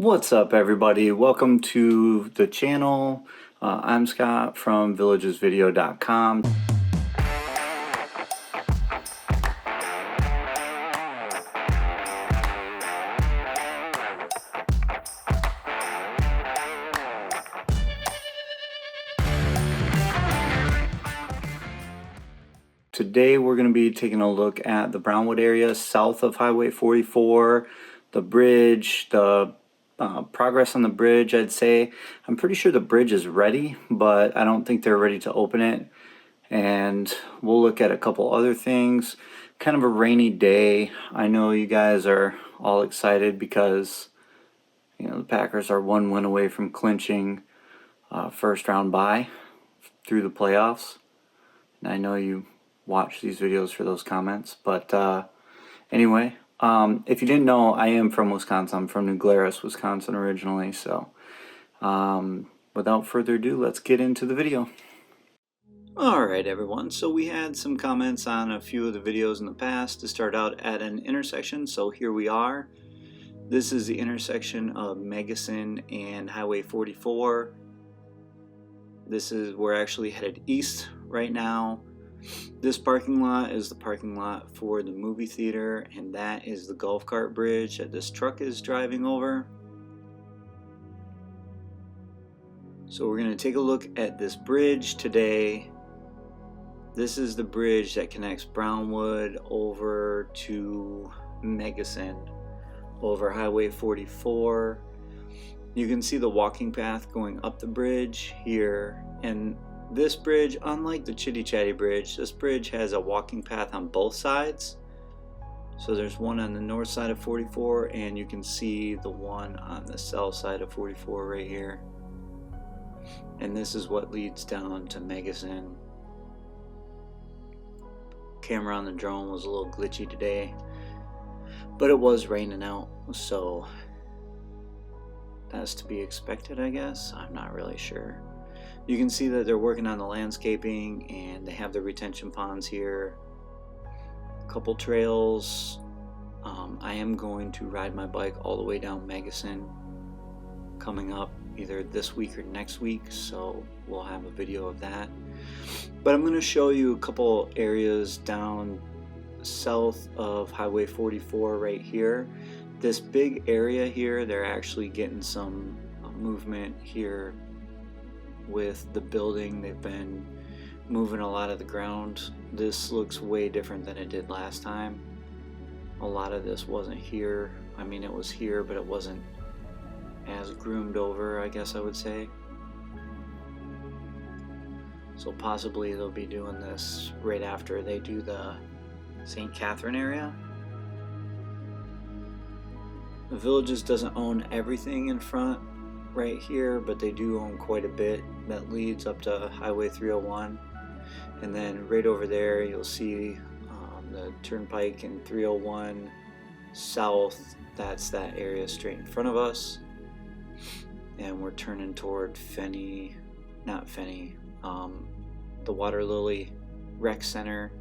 What's up, everybody? Welcome to the channel. I'm Scott from villagesvideo.com. Today we're going to be taking a look at the Brownwood area south of Highway 44, the bridge, the progress on the bridge. I'd say I'm pretty sure the bridge is ready, but I don't think they're ready to open it. And we'll look at a couple other things. Kind of a rainy day. I know you guys are all excited because the Packers are one win away from clinching first round bye through the playoffs. And I know you watch these videos for those comments, but anyway, if you didn't know, I am from Wisconsin. I'm from New Glarus, Wisconsin originally. So without further ado, let's get into the video. Alright everyone, so we had some comments on a few of the videos in the past to start out at an intersection, so here we are. This is the intersection of Meggison and Highway 44. We're actually headed east right now. This parking lot is the parking lot for the movie theater, and that is the golf cart bridge that this truck is driving over. So we're going to take a look at this bridge today. This is the bridge that connects Brownwood over to Meggison over Highway 44. You can see the walking path going up the bridge here, and this bridge, unlike the Chitty Chatty Bridge, this bridge has a walking path on both sides. So there's one on the north side of 44, and you can see the one on the south side of 44 right here. And this is what leads down to Meggison. Camera on the drone was a little glitchy today, but it was raining out, so that's to be expected, I guess. I'm not really sure. You can see that they're working on the landscaping, and they have the retention ponds here. A couple trails. I am going to ride my bike all the way down Meggison coming up either this week or next week, so we'll have a video of that. But I'm going to show you a couple areas down south of Highway 44 right here. This big area here, they're actually getting some movement here with the building. They've been moving a lot of the ground. This looks way different than it did last time. A lot of this wasn't here. I mean, it was here, but it wasn't as groomed over, I guess I would say. So possibly they'll be doing this right after they do the St. Catherine area. The Villages doesn't own everything in front right here, but they do own quite a bit that leads up to Highway 301. And then right over there you'll see the turnpike in 301 south. That's that area straight in front of us. And we're turning toward the Water Lily Rec Center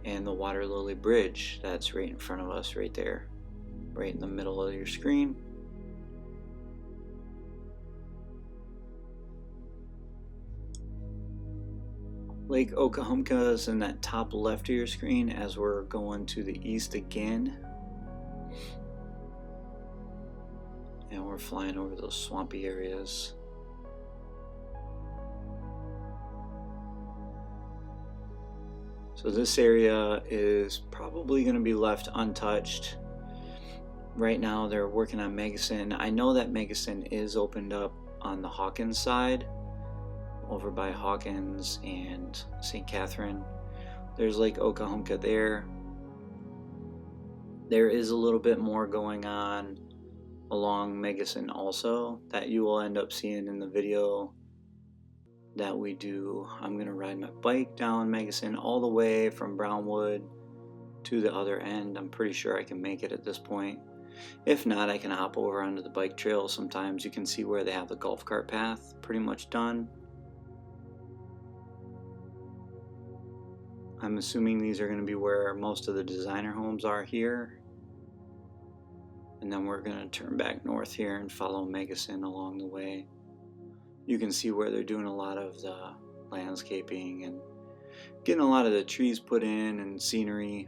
and the Water Lily Bridge. That's right in front of us right there, right in the middle of your screen. Lake Okahumka is in that top left of your screen as we're going to the east again. And we're flying over those swampy areas. So this area is probably going to be left untouched. Right now they're working on Meggison. I know that Meggison is opened up on the Hawkins side, over by Hawkins and St. Catherine. There's Lake Okahumka there. There is a little bit more going on along Meggison also that you will end up seeing in the video that we do. I'm going to ride my bike down Meggison all the way from Brownwood to the other end. I'm pretty sure I can make it at this point. If not, I can hop over onto the bike trail. Sometimes you can see where they have the golf cart path pretty much done. I'm assuming these are going to be where most of the designer homes are here. And then we're going to turn back north here and follow Meggison along the way. You can see where they're doing a lot of the landscaping and getting a lot of the trees put in and scenery.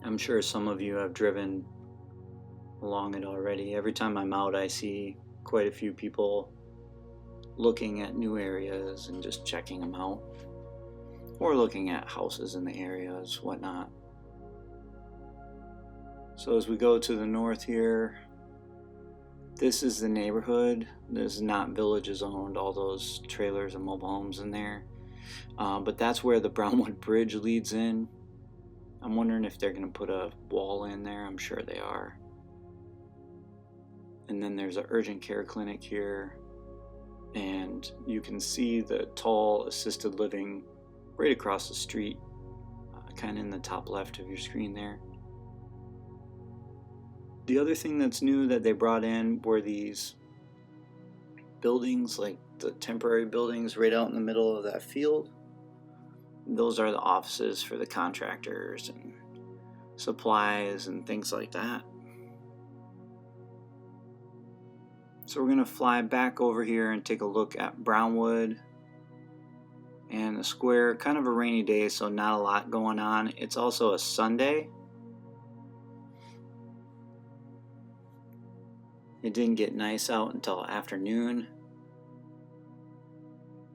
I'm sure some of you have driven along it already. Every time I'm out, I see quite a few people looking at new areas and just checking them out, or looking at houses in the areas, whatnot. So as we go to the north here, this is the neighborhood. This is not villages owned, all those trailers and mobile homes in there. But that's where the Brownwood Bridge leads in. I'm wondering if they're going to put a wall in there. I'm sure they are. And then there's an urgent care clinic here. And you can see the tall assisted living right across the street, kind of in the top left of your screen there. The other thing that's new that they brought in were these buildings, like the temporary buildings right out in the middle of that field. Those are the offices for the contractors and supplies and things like that. So we're going to fly back over here and take a look at Brownwood and the square. Kind of a rainy day, so not a lot going on. It's also a Sunday. It didn't get nice out until afternoon.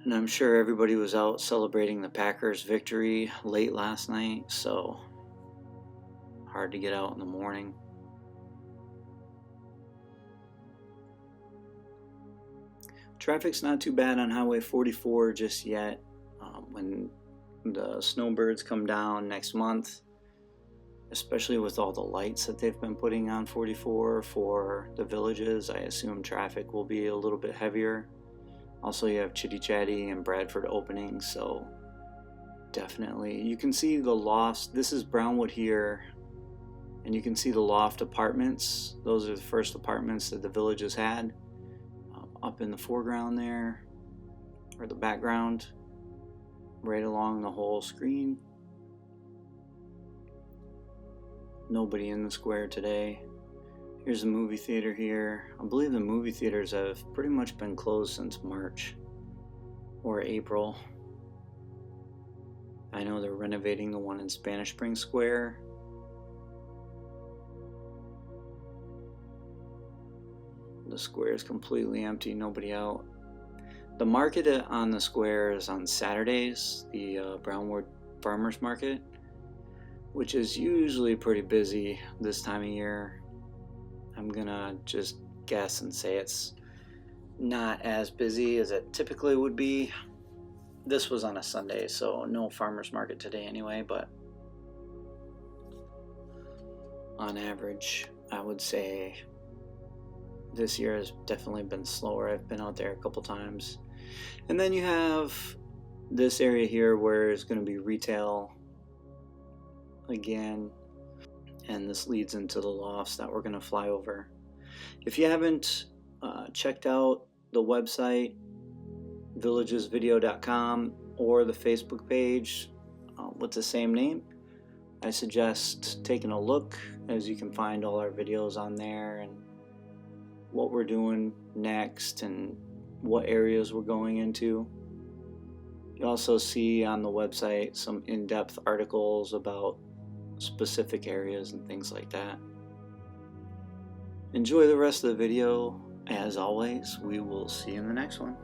And I'm sure everybody was out celebrating the Packers' victory late last night, so hard to get out in the morning. Traffic's not too bad on Highway 44 just yet. When the snowbirds come down next month, especially with all the lights that they've been putting on 44 for the villages, I assume traffic will be a little bit heavier. Also, you have Chitty Chatty and Bradford opening, so definitely. You can see the lofts. This is Brownwood here, and you can see the loft apartments. Those are the first apartments that the villages had. Up in the foreground there, or the background, right along the whole screen. Nobody in the square today. Here's the movie theater here. I believe the movie theaters have pretty much been closed since March or April. I know they're renovating the one in Spanish Spring Square. The square is completely empty, nobody out. The market on the square is on Saturdays, the Brownwood Farmers Market, which is usually pretty busy this time of year. I'm gonna just guess and say it's not as busy as it typically would be. This was on a Sunday, so no farmers market today anyway, but on average, I would say this year has definitely been slower. I've been out there a couple times. And then you have this area here where it's going to be retail again, and this leads into the lofts that we're going to fly over. If you haven't checked out the website villagesvideo.com or the Facebook page with the same name, I suggest taking a look, as you can find all our videos on there and what we're doing next and what areas we're going into. You also see on the website some in-depth articles about specific areas and things like that. Enjoy the rest of the video. As always, we will see you in the next one.